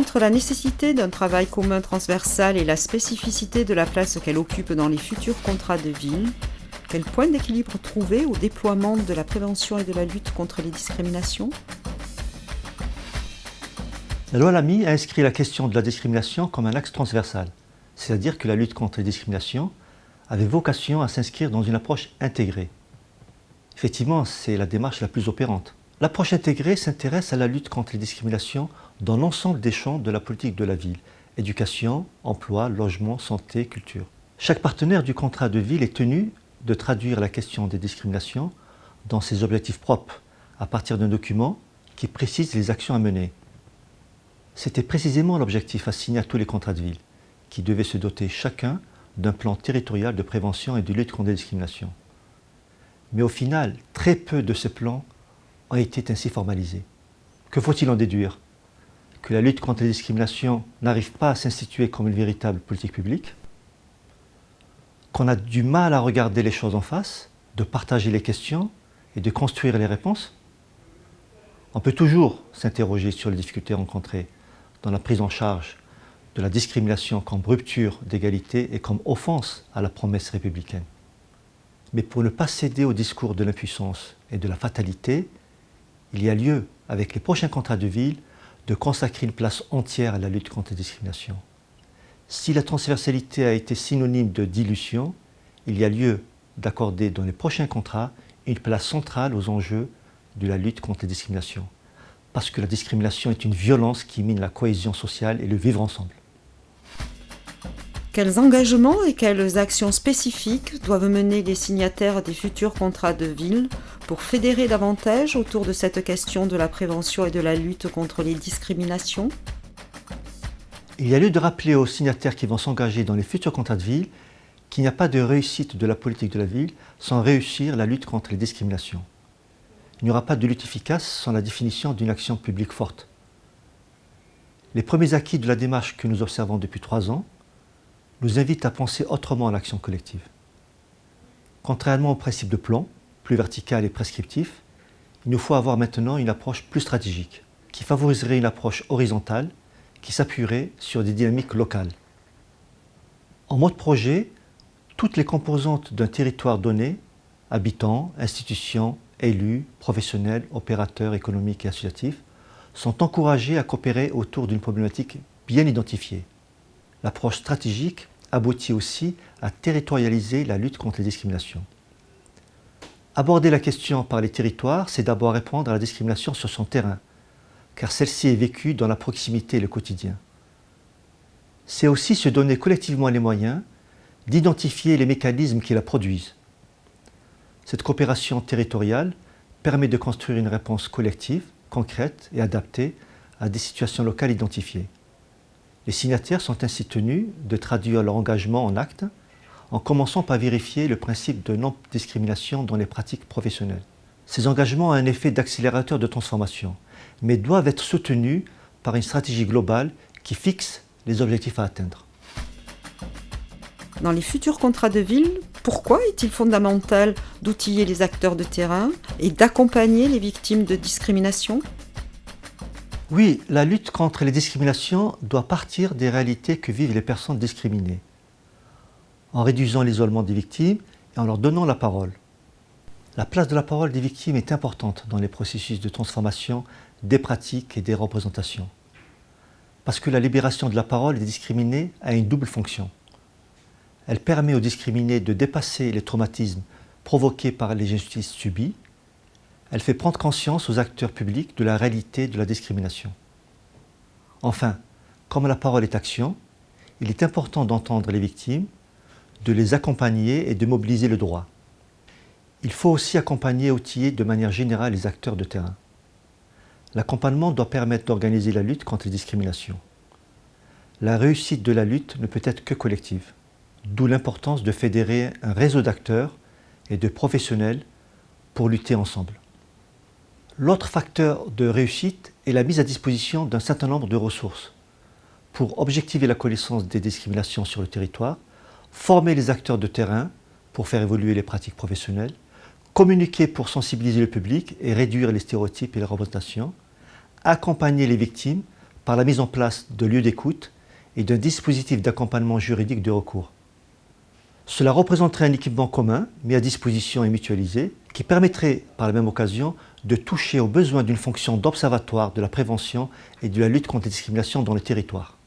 entre la nécessité d'un travail commun transversal et la spécificité de la place qu'elle occupe dans les futurs contrats de ville, quel point d'équilibre trouver au déploiement de la prévention et de la lutte contre les discriminations ? La loi Lamy a inscrit la question de la discrimination comme un axe transversal, c'est-à-dire que la lutte contre les discriminations avait vocation à s'inscrire dans une approche intégrée. Effectivement, c'est la démarche la plus opérante. L'approche intégrée s'intéresse à la lutte contre les discriminations dans l'ensemble des champs de la politique de la ville, éducation, emploi, logement, santé, culture. Chaque partenaire du contrat de ville est tenu de traduire la question des discriminations dans ses objectifs propres, à partir d'un document qui précise les actions à mener. C'était précisément l'objectif assigné à tous les contrats de ville, qui devaient se doter chacun d'un plan territorial de prévention et de lutte contre les discriminations. Mais au final, très peu de ces plans ont été ainsi formalisés. Que faut-il en déduire ? Que la lutte contre les discriminations n'arrive pas à s'instituer comme une véritable politique publique ? Qu'on a du mal à regarder les choses en face, de partager les questions et de construire les réponses ? On peut toujours s'interroger sur les difficultés rencontrées dans la prise en charge de la discrimination comme rupture d'égalité et comme offense à la promesse républicaine. Mais pour ne pas céder au discours de l'impuissance et de la fatalité, il y a lieu, avec les prochains contrats de ville, de consacrer une place entière à la lutte contre les discriminations. Si la transversalité a été synonyme de dilution, il y a lieu d'accorder dans les prochains contrats une place centrale aux enjeux de la lutte contre les discriminations. Parce que la discrimination est une violence qui mine la cohésion sociale et le vivre ensemble. Quels engagements et quelles actions spécifiques doivent mener les signataires des futurs contrats de ville pour fédérer davantage autour de cette question de la prévention et de la lutte contre les discriminations ? Il y a lieu de rappeler aux signataires qui vont s'engager dans les futurs contrats de ville qu'il n'y a pas de réussite de la politique de la ville sans réussir la lutte contre les discriminations. Il n'y aura pas de lutte efficace sans la définition d'une action publique forte. Les premiers acquis de la démarche que nous observons depuis 3 ans nous invitent à penser autrement l'action collective. Contrairement au principe de plan, plus vertical et prescriptif, il nous faut avoir maintenant une approche plus stratégique, qui favoriserait une approche horizontale, qui s'appuierait sur des dynamiques locales. En mode projet, toutes les composantes d'un territoire donné, habitants, institutions, élus, professionnels, opérateurs économiques et associatifs, sont encouragés à coopérer autour d'une problématique bien identifiée. L'approche stratégique aboutit aussi à territorialiser la lutte contre les discriminations. Aborder la question par les territoires, c'est d'abord répondre à la discrimination sur son terrain, car celle-ci est vécue dans la proximité et le quotidien. C'est aussi se donner collectivement les moyens d'identifier les mécanismes qui la produisent. Cette coopération territoriale permet de construire une réponse collective, concrète et adaptée à des situations locales identifiées. Les signataires sont ainsi tenus de traduire leur engagement en actes, en commençant par vérifier le principe de non-discrimination dans les pratiques professionnelles. Ces engagements ont un effet d'accélérateur de transformation, mais doivent être soutenus par une stratégie globale qui fixe les objectifs à atteindre. Dans les futurs contrats de ville, pourquoi est-il fondamental d'outiller les acteurs de terrain et d'accompagner les victimes de discrimination ? Oui, la lutte contre les discriminations doit partir des réalités que vivent les personnes discriminées, en réduisant l'isolement des victimes et en leur donnant la parole. La place de la parole des victimes est importante dans les processus de transformation des pratiques et des représentations. Parce que la libération de la parole des discriminés a une double fonction. Elle permet aux discriminés de dépasser les traumatismes provoqués par les injustices subies. Elle fait prendre conscience aux acteurs publics de la réalité de la discrimination. Enfin, comme la parole est action, il est important d'entendre les victimes, de les accompagner et de mobiliser le droit. Il faut aussi accompagner et outiller de manière générale les acteurs de terrain. L'accompagnement doit permettre d'organiser la lutte contre les discriminations. La réussite de la lutte ne peut être que collective. D'où l'importance de fédérer un réseau d'acteurs et de professionnels pour lutter ensemble. L'autre facteur de réussite est la mise à disposition d'un certain nombre de ressources pour objectiver la connaissance des discriminations sur le territoire, former les acteurs de terrain pour faire évoluer les pratiques professionnelles, communiquer pour sensibiliser le public et réduire les stéréotypes et les représentations, accompagner les victimes par la mise en place de lieux d'écoute et d'un dispositif d'accompagnement juridique de recours. Cela représenterait un équipement commun, mis à disposition et mutualisé, qui permettrait par la même occasion de toucher aux besoins d'une fonction d'observatoire de la prévention et de la lutte contre les discriminations dans le territoire.